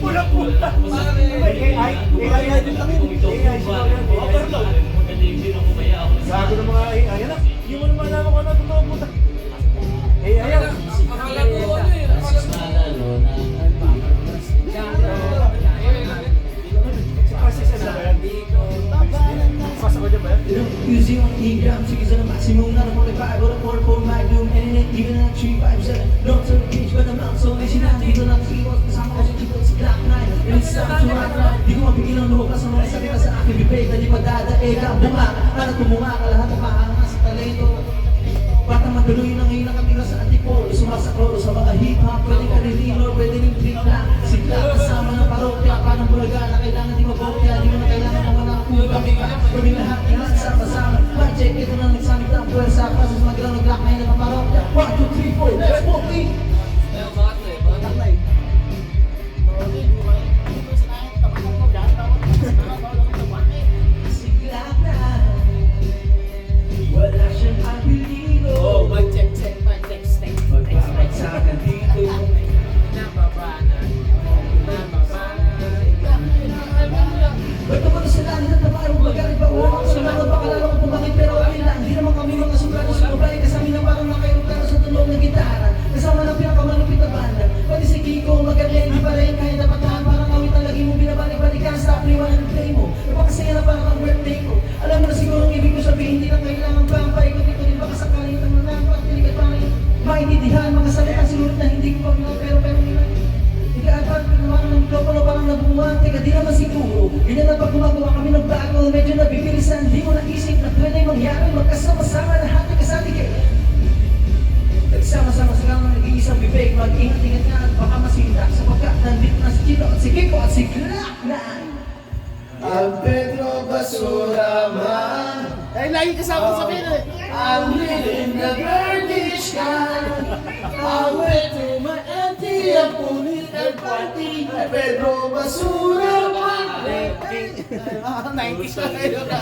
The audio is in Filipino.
Walang puta. AI din lang yun. AI siguro yan. Overload. Gago ng mga AI. Yan lang. Hindi mo naman alam kung ano totoo puta. AI yan. Akala ko ano eh. Akala ko. Pasa ko dyan ba yan? Using on e-gram, sige sa maximum na 45 or 44 magnum, and even at 357. Long term gauge ba naman, so may sinabi dito lang 3 watts, kasama ko si Chico si Glock 9. And it's time to rock rap, di ko mapigil ang lukas ang mga salita sa aking bibig, na di magdadaig ang bunga, ano tumunga ka lahat ang mahanga sa talento. Bata matuloy ng ilang katira sa antipolo, sumasaklo sa mga hip-hop, pwede ka rin or pwede rin trip lang. Sigla kasama ng parokya, parang bulaga na kailangan di mabokya, di mo na kailangan ng mga kupang ka. Kami lahat lahat sama-sama, mag-check ito na nagsamit ang puwersa, pasos maglang nag-lock na yun ng parokya. 1, 2, 3, 4, let's walk in! Ayaw, bakit na eh? Bakit na eh? Sigla na, wala siyang apelido. Oh, mag-check. Magbabag sa akin dito. Ba't naman sa langit at naparong magaling pa uwak ako sa mga pakalala ko kung bakit pero okay lang. Hindi naman kami mga suplano sa babae kasama na parang nakayong sa tulong ng gitara. Kasama ng pinakamalupit na banda. Pati si Kiko magaling, di pa rin kaya napatahan. Parang awit ang lagi mo binabalik-balikan. Stop liwanag ng play mo. Napakasaya na parang ang birthday ko. Alam mo na siguro ang ibig ko sabihin, hindi na kailangan pa ang paikot-ikotin. Baka sakaling ang nanampak, tinigat pa rin. Maintindihan mga salita siguro na hindi ko pag pero nila. Ikaagad ko naman ng mikropono parang nabuwan. Teka di naman siguro. Ganyan na pag gumagawa kami ng bago, medyo nabibilisan. Di mo naisip na pwede mangyari. Magkasama-sama lahat ng kasatigay. Nagsama-sama sa lang nag-iisang bibig. Mag-ingat-ingat nga at baka masita. Sapagkat nandito na si Chito at si Kiko at si Glock 9. Ang Pedro Basura man. Eh, lagi kasama sa sabihin eh. I'm living the girlish kind. I went to my auntie and punit and party. Pedro Basura man. 90s na kayo na.